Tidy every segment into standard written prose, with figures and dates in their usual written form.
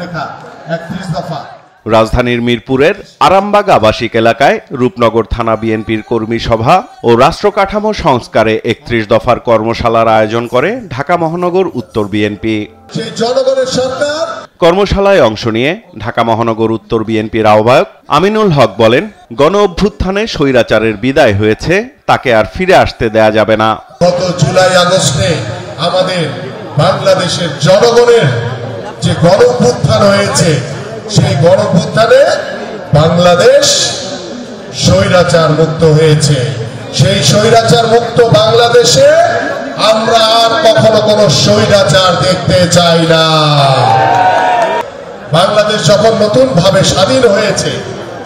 রূপরেখা 31 দফা। রাজধানীর মিরপুরের আরামবাগ আবাসিক এলাকায় রূপনগর থানা বিএনপির কর্মী সভা ও রাষ্ট্র কাঠামো সংস্কারে 31 দফার কর্মশালার আয়োজন করে ঢাকা মহানগর উত্তর বিএনপি। কর্মশালায় অংশ নিয়ে ঢাকা মহানগর উত্তর বিএনপির আহ্বায়ক আমিনুল হক বলেন, গণ অভ্যুত্থানে স্বৈরাচারের বিদায় হয়েছে, তাকে আর ফিরে আসতে দেয়া যাবে না। গত জুলাই আগস্টে আমাদের বাংলাদেশের জনগণের যে গণ অভ্যুত্থান হয়েছে, সেই গণ অভ্যুত্থানে বাংলাদেশ স্বৈরাচার মুক্ত হয়েছে। সেই স্বৈরাচার মুক্ত বাংলাদেশে আমরা আর কখনো কোনো স্বৈরাচার দেখতে চাই না। বাংলাদেশ যখন নতুন ভাবে স্বাধীন হয়েছে,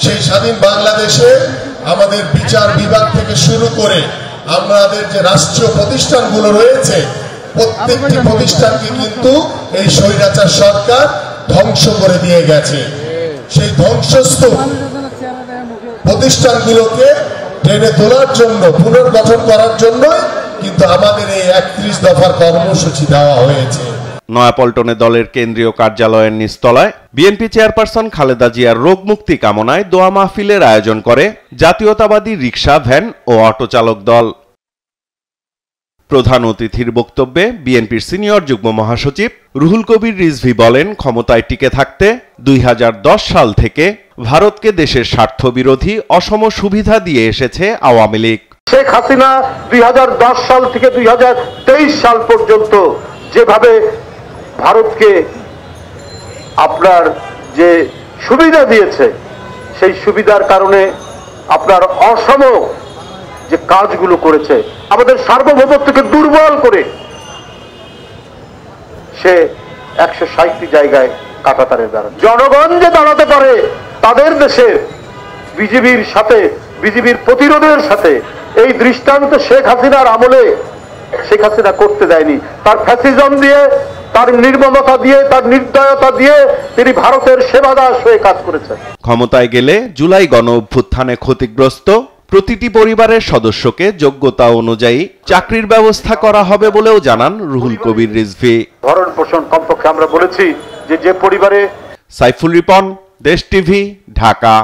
সেই স্বাধীন বাংলাদেশে আমাদের বিচার বিভাগ থেকে শুরু করে আমাদের যে রাষ্ট্রীয় প্রতিষ্ঠানগুলো রয়েছে, প্রত্যেকটি প্রতিষ্ঠানকে কিন্তু এই স্বৈরাচার সরকার ধ্বংস করে দিয়ে গেছে। সেই ধ্বংসস্তূপ প্রতিষ্ঠানগুলোকে টেনে তোলার জন্য, পুনর্গঠন করার জন্য কিন্তু আমাদের এই 31 দফার কর্মসূচি দেওয়া হয়েছে। নয়াপল্টনে দলের কেন্দ্রীয় কার্যালয়ের নিচতলায় বিএনপি চেয়ারপারসন খালেদা জিয়ার রোগ মুক্তি কামনায় দোয়া মাহফিলের আয়োজন করে জাতীয়তাবাদী রিকশা, ভ্যান ও অটো চালক দল। প্রধান অতিথির বক্তব্যে বিএনপির সিনিয়র যুগ্ম মহাসচিব রুহুল কবির রিজভী বলেন, ক্ষমতায় টিকে থাকতে 2010 সাল থেকে ভারতকে দেশের স্বার্থ বিরোধী অসম সুবিধা দিয়ে এসেছে আওয়ামী লীগ। শেখ হাসিনা 2010 সাল থেকে 2023 সাল পর্যন্ত যেভাবে ভারতকে আপনার যে সুবিধা দিয়েছে, সেই সুবিধার কারণে আপনার অসম যে কাজগুলো করেছে, আমাদের সার্বভৌমত্বকে দুর্বল করে সে 160টি জায়গায় কাঁটাতারের দ্বারা জনগণ যে দাঁড়াতে পারে তাদের দেশে বিজেপির সাথে, বিজেপির প্রতিরোধের সাথে এই দৃষ্টান্ত শেখ হাসিনার আমলে শেখ হাসিনা করতে দেয়নি। তার ফ্যাসিজম দিয়ে, তার নির্মমতা দিয়ে, তার নির্দয়তা দিয়ে তিনি ভারতের সেবাদাস হয়ে কাজ করেছেন। ক্ষমতায় গেলে জুলাই গণ অভ্যুত্থানে ক্ষতিগ্রস্ত প্রতিটি পরিবারের সদস্যকে যোগ্যতা অনুযায়ী চাকরির ব্যবস্থা করা হবে বলেও জানান রুহুল কবির রিজভী। ভরণ পোষণ কমপক্ষে আমরা বলেছি যে পরিবারে। সাইফুল রিপন, দেশ টিভি, ঢাকা।